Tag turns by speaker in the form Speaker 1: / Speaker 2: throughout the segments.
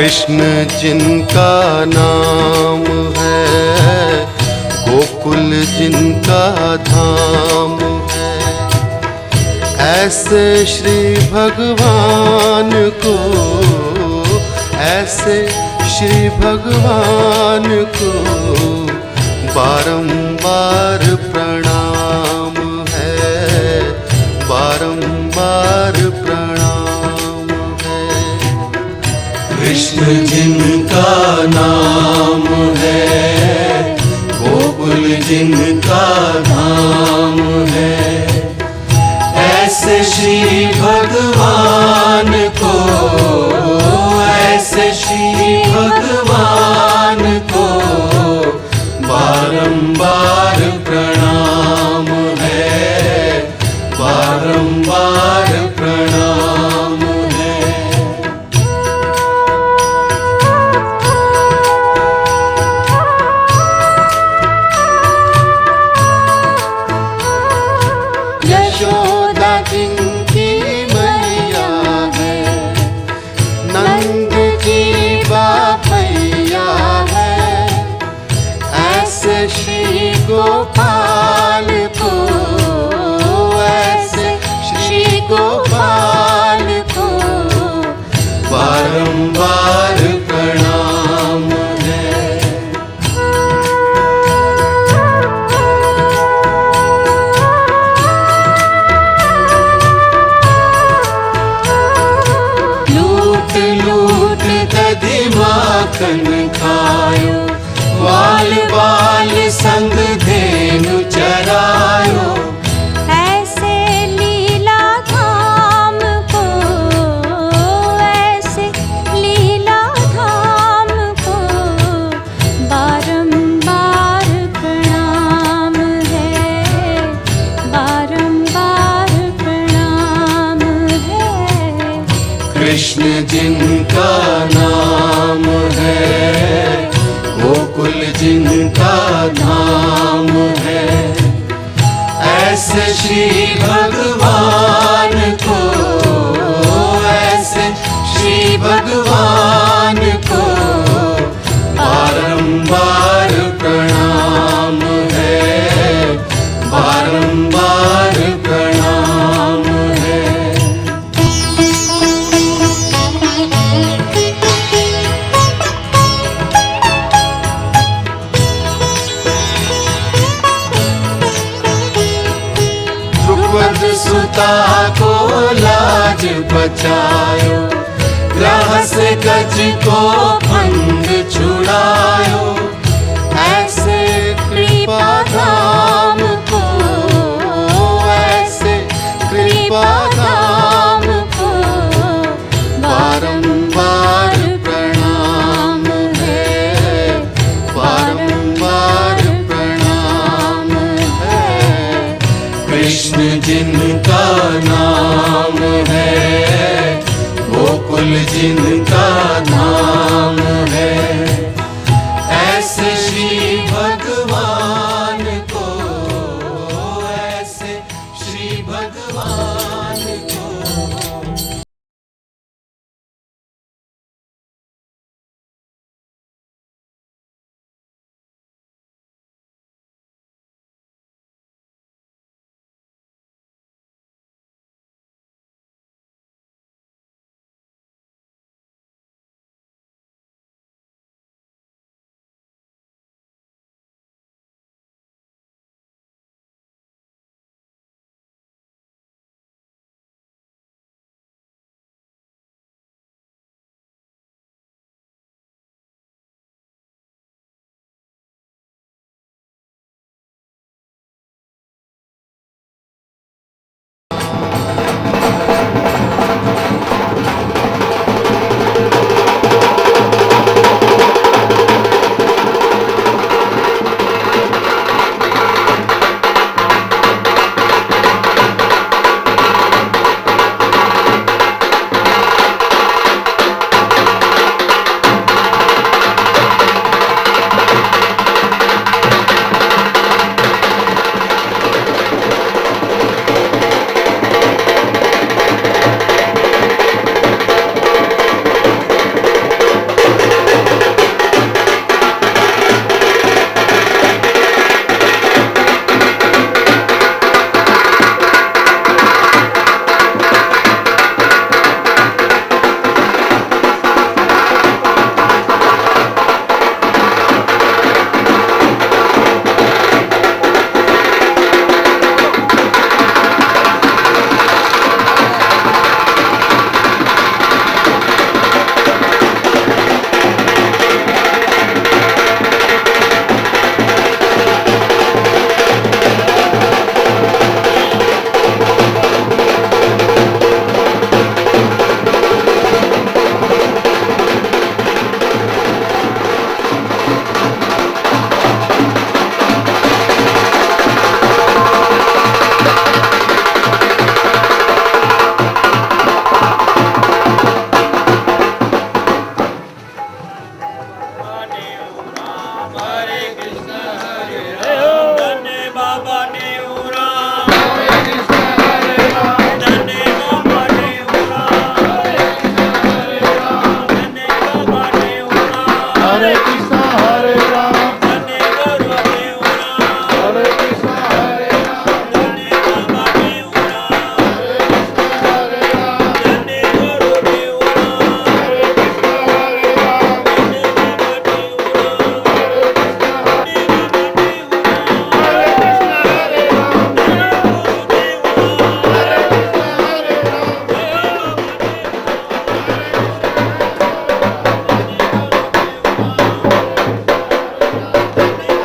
Speaker 1: कृष्ण जिनका नाम है, गोकुल जिनका धाम है, ऐसे श्री भगवान को, ऐसे श्री भगवान को बारंबार प्रणाम है, बारंबार प्रणाम है।
Speaker 2: कृष्ण जिनका नाम है, गोकुल जिनका धाम है, ऐसे श्री भगवान को, ऐसे श्री भगवान को बारंबार प्रणाम है, बारंबार प्रणाम है।
Speaker 1: यशोदा जिनकी मैया है, नंद जी बापैया है, ऐसे श्री गोपाल को, ऐसे श्री गोपाल को
Speaker 2: बारंबार प्रणाम है। लूट लूट दधि माखन खायो, बाल बाल संग धेनु चरायो,
Speaker 3: ऐसे लीला धाम को, ऐसे लीला धाम को बारंबार प्रणाम है, बारंबार प्रणाम है।
Speaker 2: कृष्ण जिनका नाम है, गोकुल जिनका धाम है, ऐसे श्री भगवान को, ऐसे श्री भगवान को बारंबार प्रणाम है, बारंबार प्रणाम है। द्रुपद सुता को लाज बचायो, ग्राह से गज को फंद छुड़ायो,
Speaker 1: ऐसे कृपा धाम को, ऐसे कृपा धाम को बारंबार प्रणाम है, बारंबार प्रणाम है।
Speaker 2: कृष्ण जिनका नाम है, गोकुल जिनका धाम है, ऐसे श्री भगवान को, ऐसे श्री भगवान को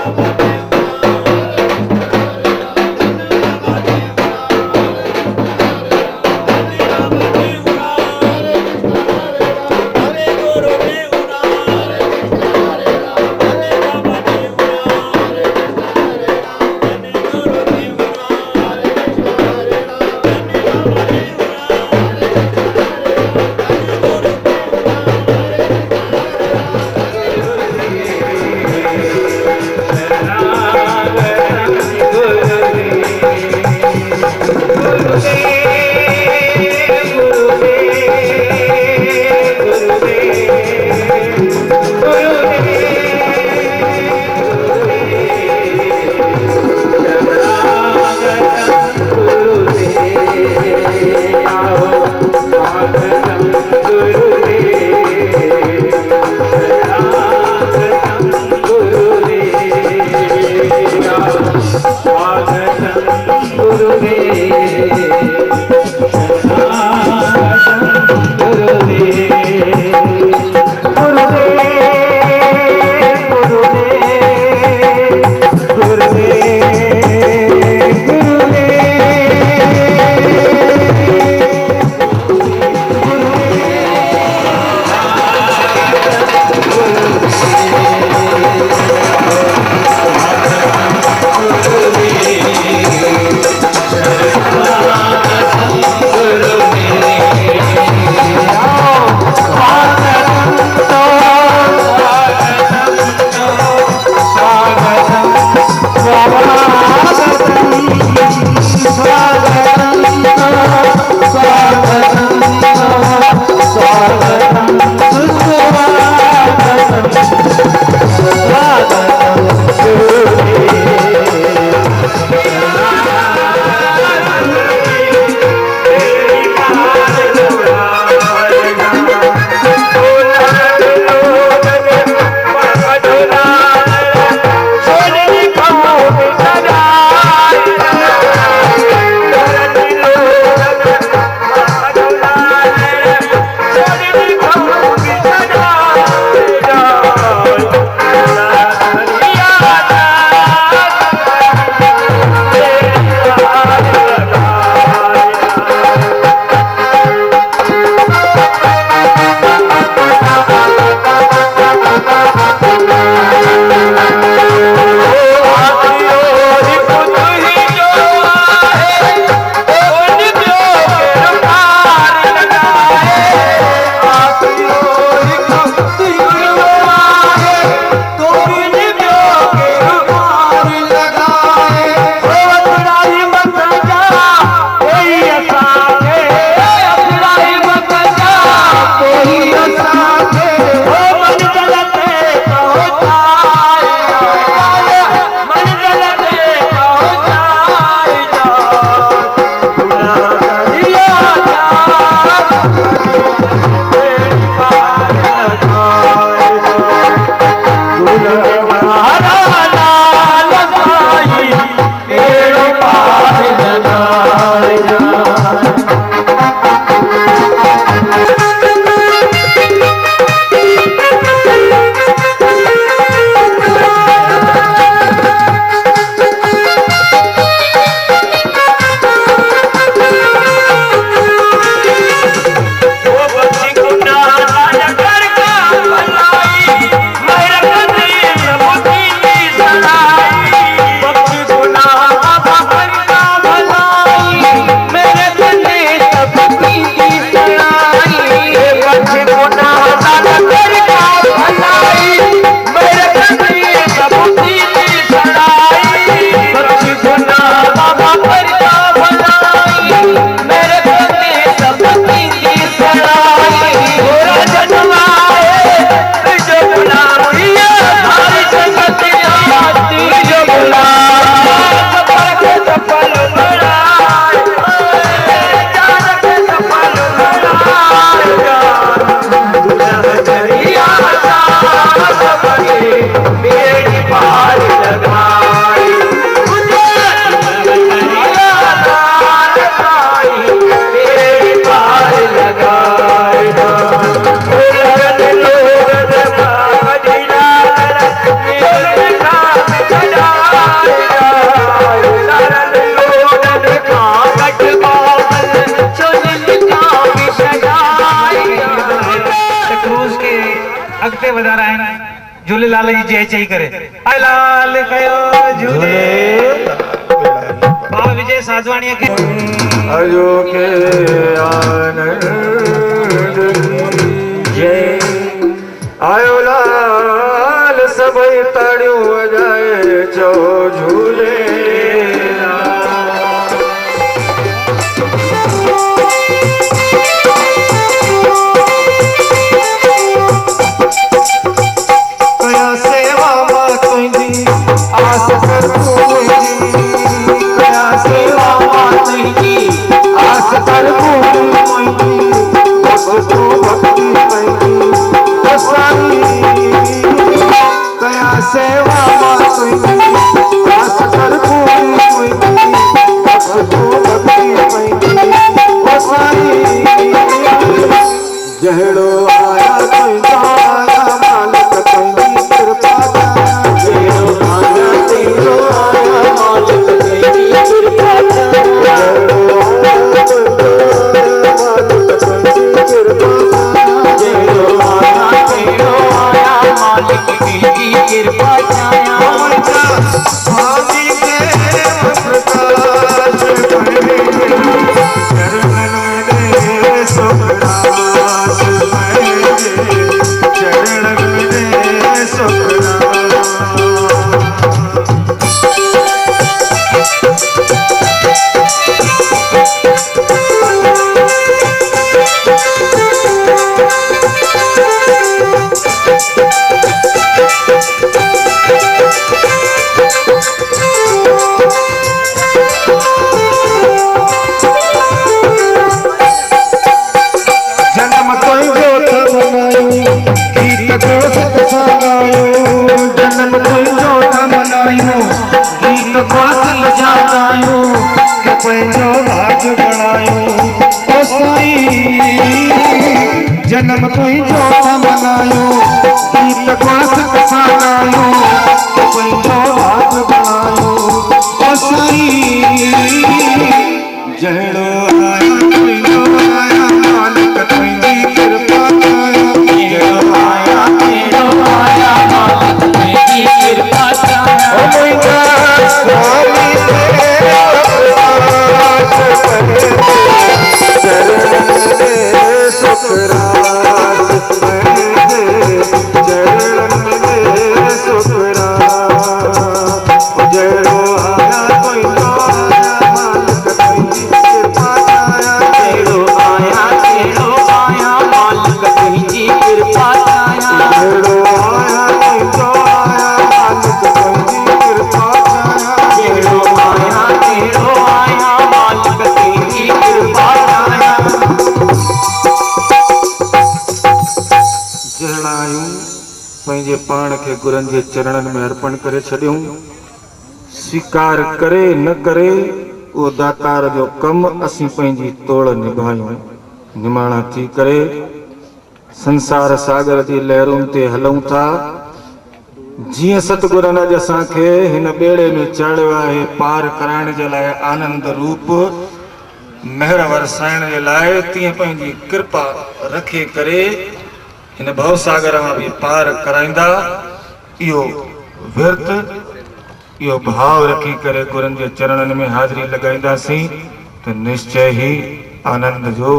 Speaker 4: Ram झूलेलाल जी जय चई करे आए लाल कयो झूले बाबा विजय साधवाणी के
Speaker 5: अयो के आनंद जय आयो लाल सभई ताड़ियों वजाए चो झूले कया सेवा मां तुंहिंजी आस कर कया सेवा मां तुंहिंजी आस कर तू भक्ति पैदी साई कया सेवा मां तुंहिंजी आस कर तू भक्ति पैदी साई जहड़ो आया तुंहिंजा आया मालिक तुंहिंजी कृपा जहड़ो आया तुंहिंजो आया मालिक तुंहिंजी कृपा जहड़ो आया तुंहिंजो आया मालिक तुंहिंजी कृपा जहड़ो आया तुंहिंजो आया मालिक तुंहिंजी कृपा स्वामी के प्रकाश चरणन में सुखरास चरणन में सुखरास जन्म तुंहिंजो त मनायूं गीत गोसत सागायूं जन्म तुंहिंजो त मनायूं गीत गोसत जागायूं के पंहिंजो भाग बणायूं ओ साईं जन्म तुंहिंजो त मनायूं गीत गोसत सागायूं के पंहिंजो भाग बणायूं ओ साईं जहड़ो आया तुंहिंजो आया मालिक तुंहिंजी कृपा जहड़ो आया तुंहिंजो आया मालिक तुंहिंजी कृपा ओ मुंहिंजा स्वामी चरण में सुखरास चरण में सुखरास जहड़ो आया तुंहिंजो आया मालिक तुंहिंजी कृपा जहड़ो आया मालिक तुंहिंजी कृपा जहड़ो आया तुंहिंजो आया मालिक तुंहिंजी कृपा जहड़ो आया मालिक तुंहिंजी कृपा जहड़ायूं पंहिंजे पाण खे गुरनि जे चरणनि में अर्पण करे छॾियूं स्वीकार करे न करे उहो दातार जो कमु असीं पंहिंजी तोड़ निभायूं निमाणा थी करे संसार सागर जी लहरुनि ते हलूं था जीअं सतगुरनि अॼु असांखे हिन ॿेड़े में चाढ़ियो आहे पार कराइण जे लाइ आनंद रूप महर वरसाइण जे लाइ तीअं पंहिंजी कृपा रखे करे हिन भवसागर मां बि पार कराईंदा इहो विर्त इहो भाव रखी करे गुरनि जे चरणनि में हाज़िरी लॻाईंदासीं त निश्चय ई आनंद जो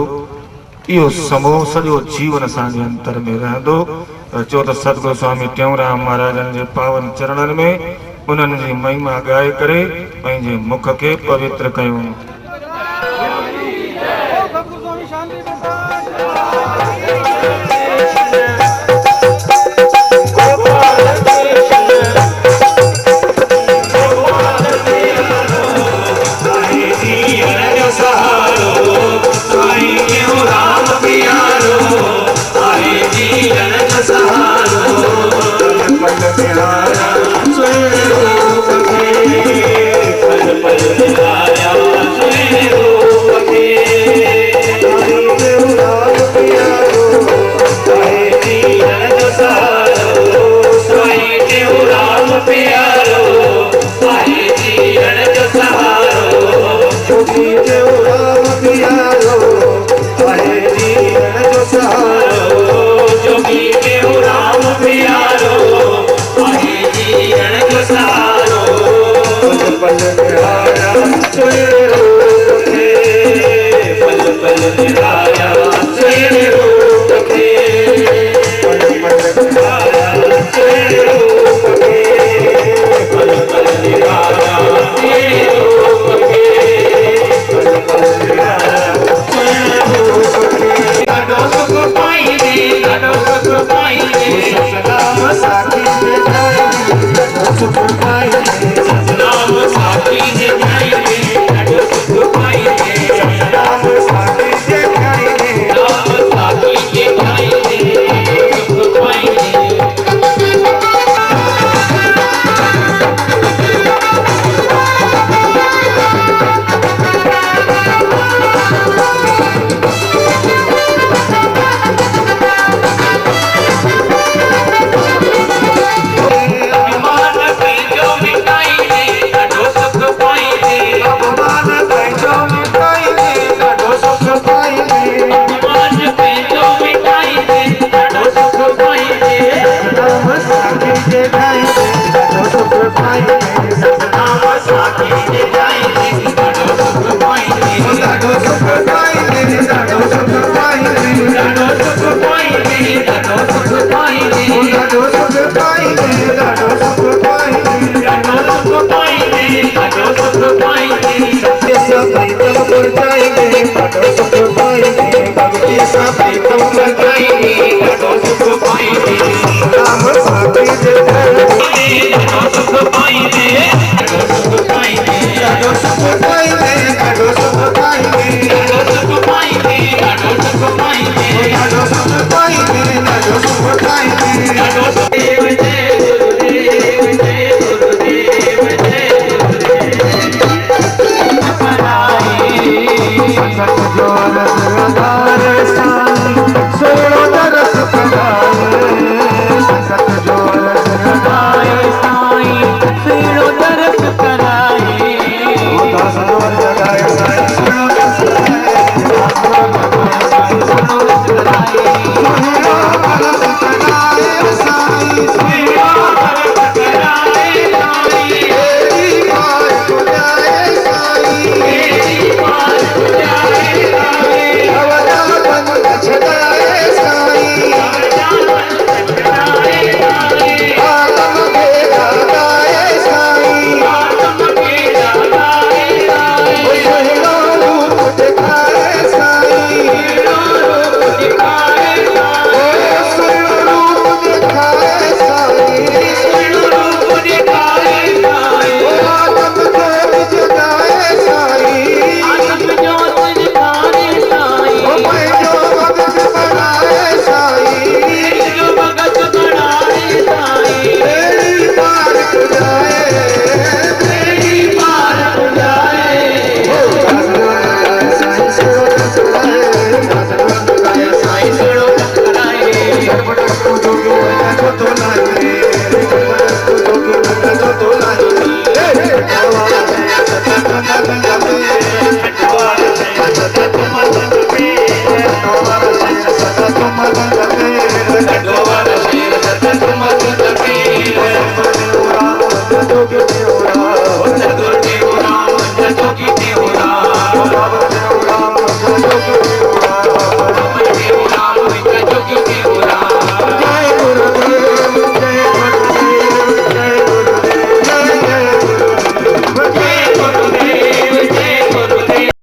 Speaker 5: इहो समूह सॼो जीवन असांजे अंतर में रहंदो चो त सतगुरु स्वामी टेऊंराम महाराजनि जे पावन चरणनि में उन्हनि जी महिमा ॻाए करे पंहिंजे मुख खे पवित्र कयूं
Speaker 2: साखी